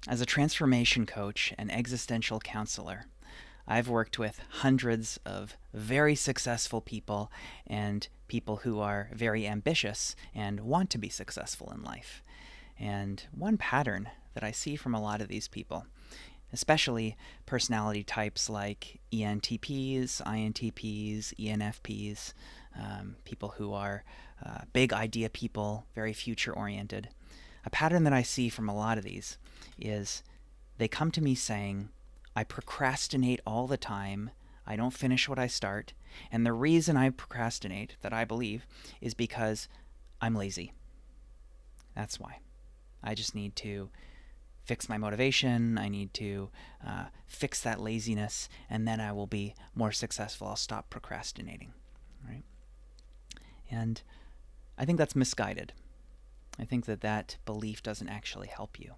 As a transformation coach and existential counselor, I've worked with hundreds of very successful people and people who are very ambitious and want to be successful in life. And one pattern that I see from a lot of these people, especially personality types like ENTPs, INTPs, ENFPs, people who are big idea people, very future oriented. A pattern that I see from a lot of these is they come to me saying, I procrastinate all the time. I don't finish what I start. And the reason I procrastinate, that I believe, is because I'm lazy. That's why. I just need to fix my motivation. I need to fix that laziness, and then I will be more successful. I'll stop procrastinating, right? And I think that's misguided. I think that that belief doesn't actually help you.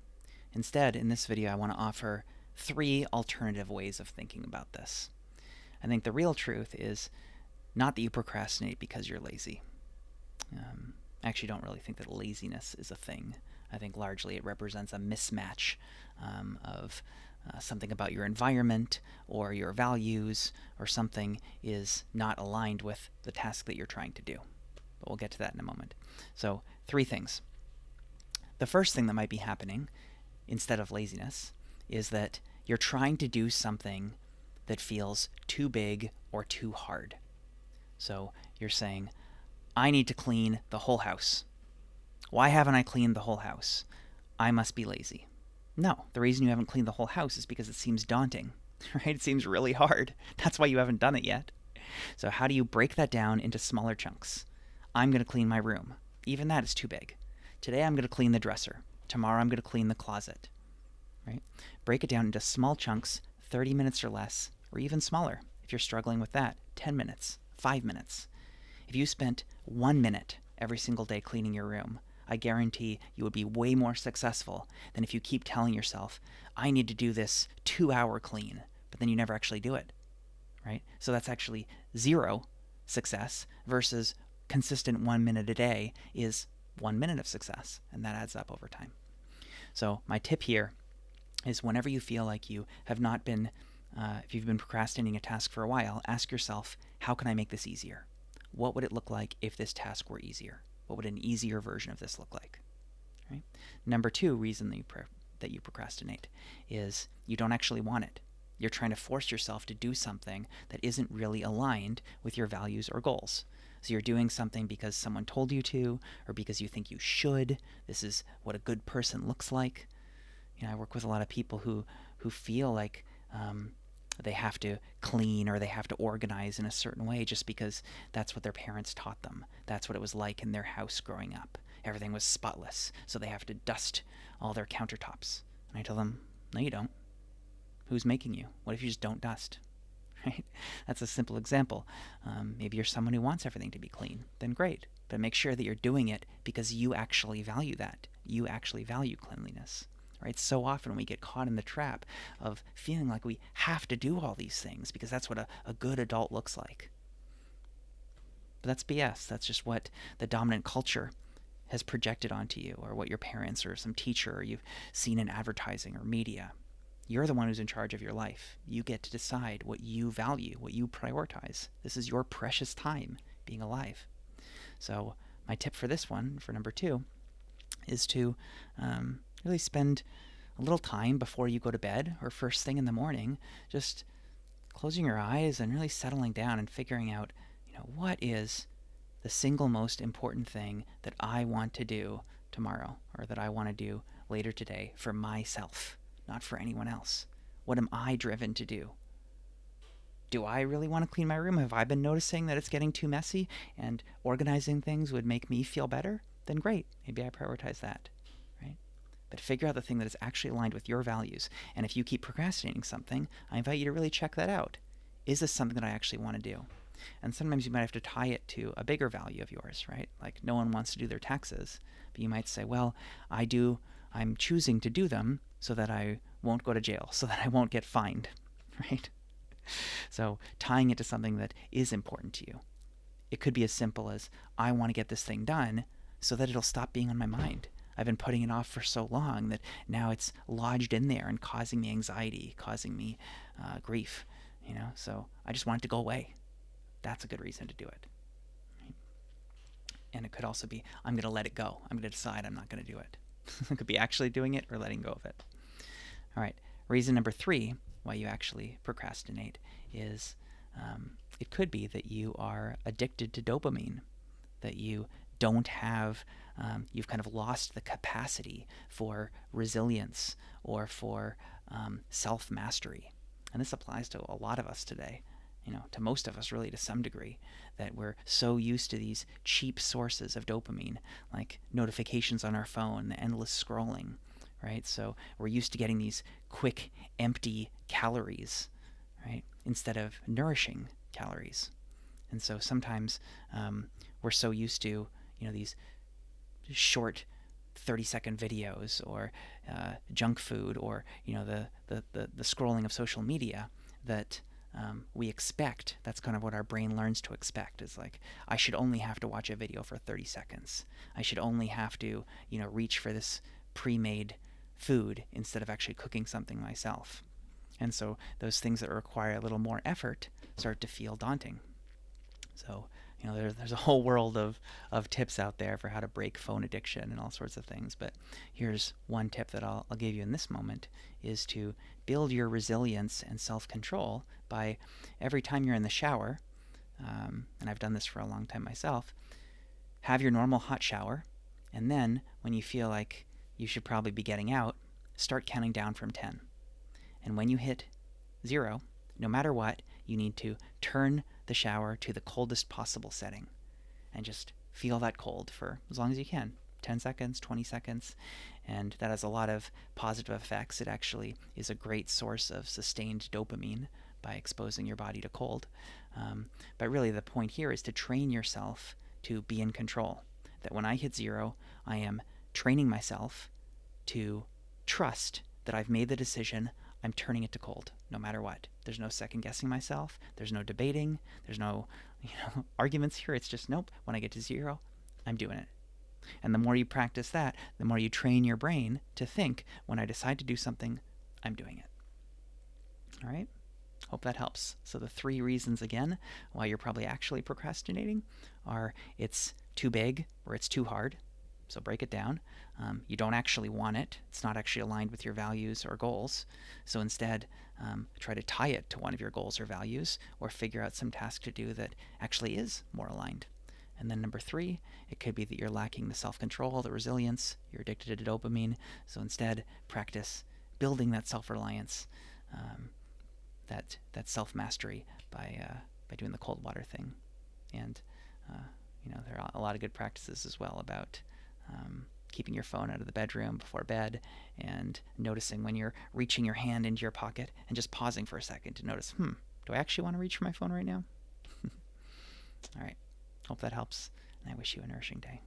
Instead, in this video, I want to offer 3 alternative ways of thinking about this. I think the real truth is not that you procrastinate because you're lazy. I actually don't really think that laziness is a thing. I think largely it represents a mismatch of something about your environment or your values, or something is not aligned with the task that you're trying to do. But we'll get to that in a moment. So 3 things. The first thing that might be happening instead of laziness is that you're trying to do something that feels too big or too hard. So you're saying, I need to clean the whole house. Why haven't I cleaned the whole house? I must be lazy. No, the reason you haven't cleaned the whole house is because it seems daunting, right? It seems really hard. That's why you haven't done it yet. So how do you break that down into smaller chunks? I'm going to clean my room. Even that is too big. Today I'm going to clean the dresser. Tomorrow I'm going to clean the closet, right? Break it down into small chunks, 30 minutes or less, or even smaller. If you're struggling with that, 10 minutes, 5 minutes. If you spent 1 minute every single day cleaning your room, I guarantee you would be way more successful than if you keep telling yourself, I need to do this 2-hour clean, but then you never actually do it, right? So that's actually 0 success versus consistent 1 minute a day is 1 minute of success, and that adds up over time. So my tip here is whenever you feel like you have not been, if you've been procrastinating a task for a while, ask yourself, how can I make this easier? What would it look like if this task were easier? What would an easier version of this look like? Right? Number 2 reason that you procrastinate is you don't actually want it. You're trying to force yourself to do something that isn't really aligned with your values or goals. So you're doing something because someone told you to, or because you think you should. This is what a good person looks like. You know, I work with a lot of people who feel like they have to clean or they have to organize in a certain way just because that's what their parents taught them. That's what it was like in their house growing up. Everything was spotless, so they have to dust all their countertops. And I tell them, no, you don't. Who's making you? What if you just don't dust? Right? That's a simple example. Maybe you're someone who wants everything to be clean. Then great. But make sure that you're doing it because you actually value that. You actually value cleanliness. Right? So often we get caught in the trap of feeling like we have to do all these things because that's what a good adult looks like. But that's BS. That's just what the dominant culture has projected onto you, or what your parents or some teacher or you've seen in advertising or media. You're the one who's in charge of your life. You get to decide what you value, what you prioritize. This is your precious time being alive. So my tip for this one, for number 2, is to really spend a little time before you go to bed or first thing in the morning, just closing your eyes and really settling down and figuring out, what is the single most important thing that I want to do tomorrow, or that I want to do later today for myself, not for anyone else. What am I driven to do? Do I really want to clean my room? Have I been noticing that it's getting too messy and organizing things would make me feel better? Then great, maybe I prioritize that, right? But figure out the thing that is actually aligned with your values. And if you keep procrastinating something, I invite you to really check that out. Is this something that I actually want to do? And sometimes you might have to tie it to a bigger value of yours, right? Like no one wants to do their taxes, but you might say, well, I'm choosing to do them so that I won't go to jail, so that I won't get fined, right? So tying it to something that is important to you. It could be as simple as, I want to get this thing done so that it'll stop being on my mind. I've been putting it off for so long that now it's lodged in there and causing me anxiety, causing me grief, so I just want it to go away. That's a good reason to do it. Right? And it could also be, I'm going to let it go. I'm going to decide I'm not going to do it. It could be actually doing it or letting go of it. All right, reason number 3 why you actually procrastinate is it could be that you are addicted to dopamine, that you don't have, you've kind of lost the capacity for resilience or for self-mastery. And this applies to a lot of us today, to most of us really to some degree, that we're so used to these cheap sources of dopamine, like notifications on our phone, the endless scrolling, right? So we're used to getting these quick, empty calories, right, instead of nourishing calories. And so sometimes we're so used to, these short 30-second videos or junk food or, the scrolling of social media that we expect. That's kind of what our brain learns to expect, is like, I should only have to watch a video for 30 seconds. I should only have to, reach for this pre-made food instead of actually cooking something myself. And so those things that require a little more effort start to feel daunting. So, there's a whole world of tips out there for how to break phone addiction and all sorts of things. But here's one tip that I'll give you in this moment, is to build your resilience and self-control by every time you're in the shower, and I've done this for a long time myself, have your normal hot shower, and then when you feel like you should probably be getting out, start counting down from 10. And when you hit 0, no matter what, you need to turn the shower to the coldest possible setting and just feel that cold for as long as you can, 10 seconds, 20 seconds, and that has a lot of positive effects. It actually is a great source of sustained dopamine by exposing your body to cold. But really the point here is to train yourself to be in control, that when I hit 0, I am training myself to trust that I've made the decision. I'm turning it to cold no matter what. There's no second guessing myself. There's no debating. There's no arguments here. It's just, nope, when I get to 0, I'm doing it. And the more you practice that, the more you train your brain to think, when I decide to do something, I'm doing it. All right? Hope that helps. So the 3 reasons, again, why you're probably actually procrastinating are: it's too big or it's too hard. So break it down. You don't actually want it. It's not actually aligned with your values or goals. So instead, try to tie it to one of your goals or values, or figure out some task to do that actually is more aligned. And then number 3, it could be that you're lacking the self-control, the resilience, you're addicted to dopamine. So instead, practice building that self-reliance, that self-mastery by doing the cold water thing. And there are a lot of good practices as well about keeping your phone out of the bedroom before bed, and noticing when you're reaching your hand into your pocket and just pausing for a second to notice, do I actually want to reach for my phone right now? All right. Hope that helps, and I wish you a nourishing day.